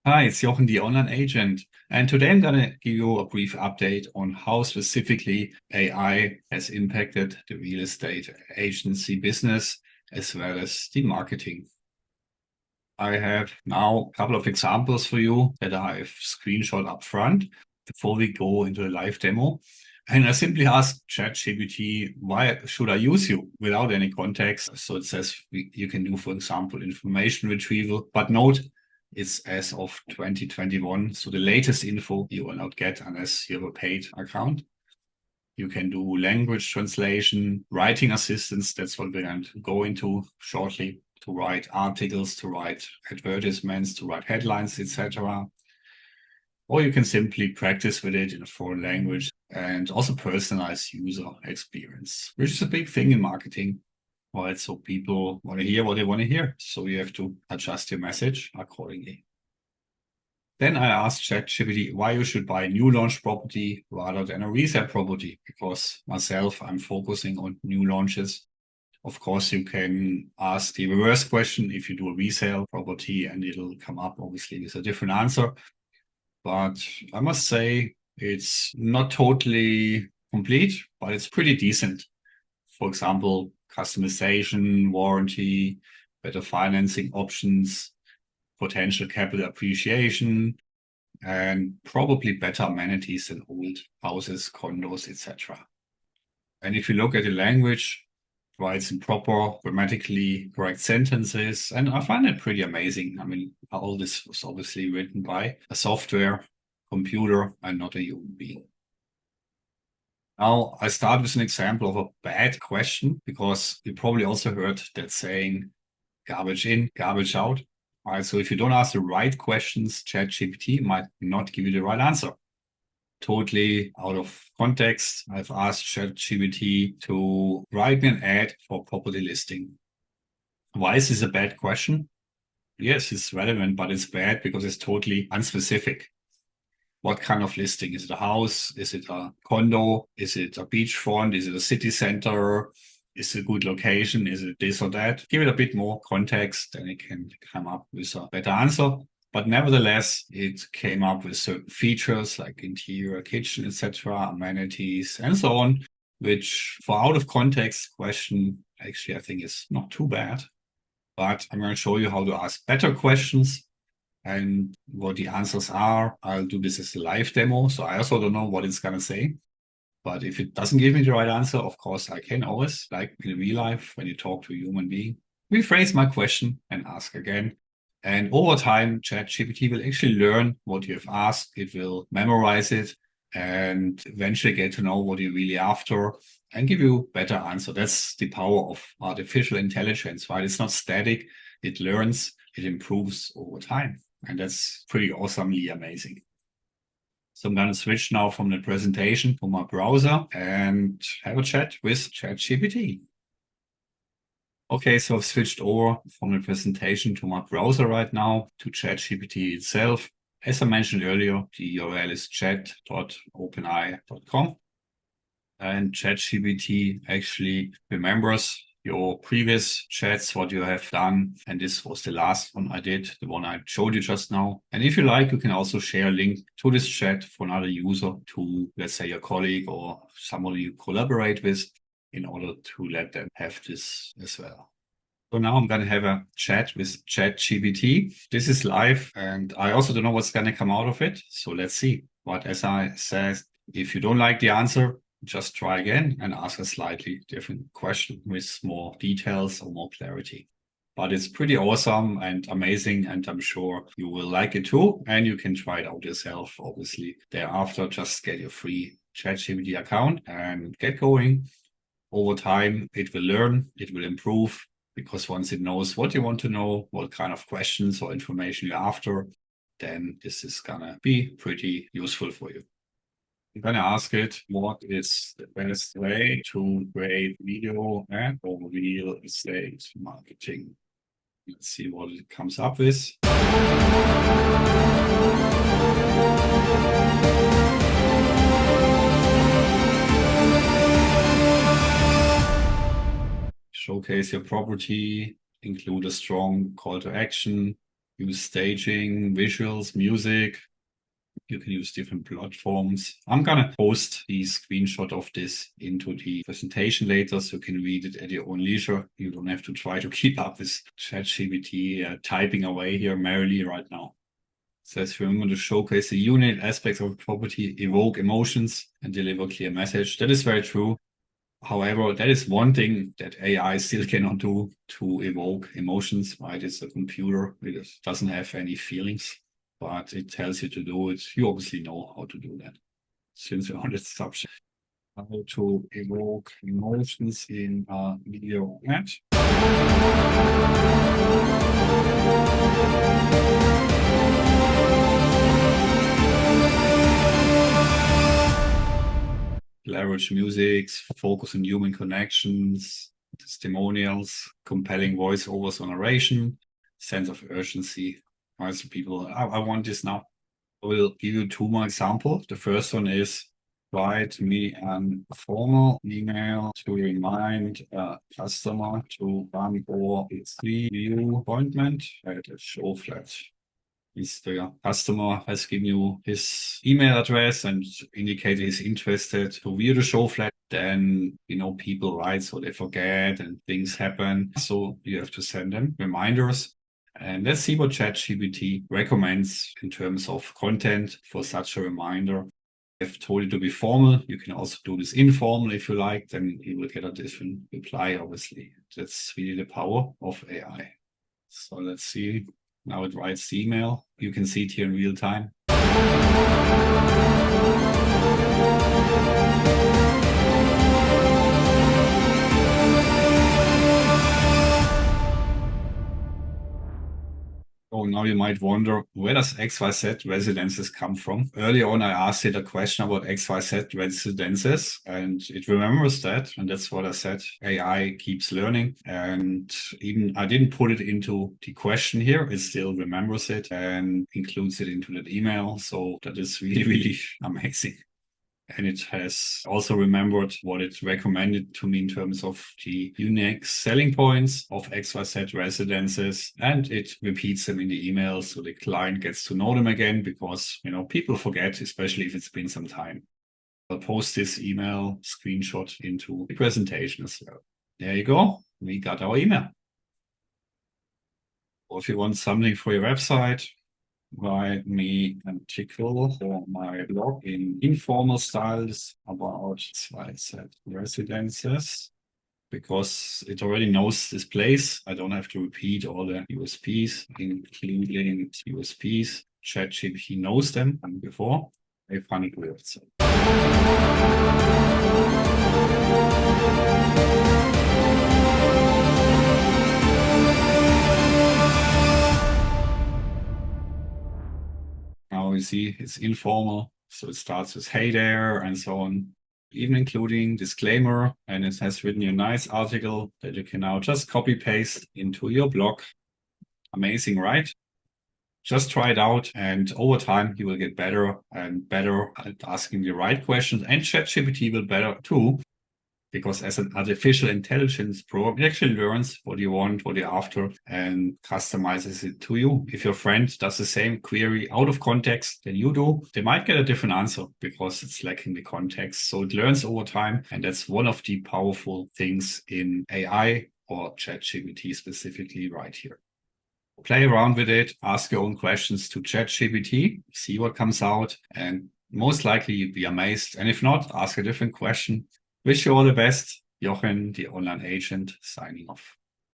Hi, it's Jochen, the online agent. And today I'm going to give you a brief update on how specifically AI has impacted the real estate agency business as well as the marketing. I have now a couple of examples for you that I've screenshot up front before we go into the live demo. And I simply asked ChatGPT, why should I use you without any context? So it says you can do, for example, information retrieval, but note it's as of 2021. So the latest info you will not get unless you have a paid account. You can do language translation, writing assistance. That's what we're going to go into shortly, to write articles, to write advertisements, to write headlines, etc. Or you can simply practice with it in a foreign language and also personalize user experience, which is a big thing in marketing. Right, so people want to hear what they want to hear. So you have to adjust your message accordingly. Then I asked ChatGPT why you should buy a new launch property rather than a resale property, because myself, I'm focusing on new launches. Of course, you can ask the reverse question if you do a resale property, and it'll come up obviously with a different answer. But I must say it's not totally complete, but it's pretty decent. For example, customization, warranty, better financing options, potential capital appreciation, and probably better amenities than old houses, condos, etc. And if you look at the language, writes in proper, grammatically correct sentences, and I find it pretty amazing. I mean, all this was obviously written by a software computer and not a human being. Now, I start with an example of a bad question, because you probably also heard that saying, garbage in, garbage out. All right, so if you don't ask the right questions, ChatGPT might not give you the right answer. Totally out of context, I've asked ChatGPT to write me an ad for property listing. Why is this a bad question? Yes, it's relevant, but it's bad because it's totally unspecific. What kind of listing? Is it a house? Is it a condo? Is it a beachfront? Is it a city center? Is it a good location? Is it this or that? Give it a bit more context and it can come up with a better answer. But nevertheless, it came up with certain features like interior, kitchen, etc., amenities, and so on, which for out of context question, actually, I think is not too bad. But I'm going to show you how to ask better questions and what the answers are. I'll do this as a live demo, so I also don't know what it's going to say. But if it doesn't give me the right answer, of course, I can always, like in real life, when you talk to a human being, rephrase my question and ask again. And over time, ChatGPT will actually learn what you have asked. It will memorize it and eventually get to know what you're really after and give you better answer. That's the power of artificial intelligence, right? It's not static. It learns, it improves over time. And that's pretty awesomely amazing. So I'm going to switch now from the presentation to my browser and have a chat with ChatGPT. Okay, so I've switched over from the presentation to my browser right now to ChatGPT itself. As I mentioned earlier, the URL is chat.openai.com. And ChatGPT actually remembers your previous chats, what you have done. And this was the last one I did, the one I showed you just now. And if you like, you can also share a link to this chat for another user, to, let's say, your colleague or somebody you collaborate with, in order to let them have this as well. So now I'm going to have a chat with ChatGPT. This is live, and I also don't know what's going to come out of it. So let's see. But as I said, if you don't like the answer, just try again and ask a slightly different question with more details or more clarity. But it's pretty awesome and amazing, and I'm sure you will like it too. And you can try it out yourself, obviously. Thereafter, just get your free ChatGPT account and get going. Over time, it will learn, it will improve, because once it knows what you want to know, what kind of questions or information you're after, then this is gonna be pretty useful for you. I'm going to ask it, what is the best way to create video and or real estate marketing? Let's see what it comes up with. Showcase your property, include a strong call to action, use staging, visuals, music. You can use different platforms. I'm gonna post the screenshot of this into the presentation later, so you can read it at your own leisure. You don't have to try to keep up with ChatGPT typing away here merrily right now. It says, remember to showcase the unique aspects of a property, evoke emotions, and deliver clear message. That is very true. However, that is one thing that AI still cannot do, to evoke emotions, right? It's a computer. It doesn't have any feelings, but it tells you to do it. You obviously know how to do that. Since we're on this subject, how to evoke emotions in a video ad. Leverage music, focus on human connections, testimonials, compelling voiceovers or narration, sense of urgency. Right, so people, I want this now. I will give you two more examples. The first one is, write me a formal email to remind a customer to run or its review appointment at a show flat. If the customer has given you his email address and indicated he's interested to view the show flat, then, people write, so they forget and things happen. So you have to send them reminders. And let's see what ChatGPT recommends in terms of content for such a reminder. I've told it to be formal. You can also do this informal if you like, then you will get a different reply, obviously. That's really the power of AI. So let's see. Now it writes the email. You can see it here in real time. Oh, now you might wonder, where does XYZ residences come from? Earlier on, I asked it a question about XYZ residences, and it remembers that. And that's what I said. AI keeps learning. And even I didn't put it into the question here. It still remembers it and includes it into that email. So that is really, really amazing. And it has also remembered what it recommended to me in terms of the unique selling points of XYZ residences. And it repeats them in the email, so the client gets to know them again, because, people forget, especially if it's been some time. I'll post this email screenshot into the presentation as well. There you go. We got our email. Or if you want something for your website, write me an article for my blog in informal styles about XYZ residences, because it already knows this place. I don't have to repeat all the USPs, including USPs. ChatGPT knows them from before. A funny website. Now you see it's informal, so it starts with hey there and so on, even including disclaimer, and it has written a nice article that you can now just copy paste into your blog. Amazing, right? Just try it out, and over time you will get better and better at asking the right questions, and ChatGPT will better too. Because as an artificial intelligence program, it actually learns what you want, what you're after, and customizes it to you. If your friend does the same query out of context than you do, they might get a different answer because it's lacking the context. So it learns over time, and that's one of the powerful things in AI, or ChatGPT specifically right here. Play around with it, ask your own questions to ChatGPT, see what comes out, and most likely you'd be amazed. And if not, ask a different question. Wish you all the best. Jochen, the online agent, signing off.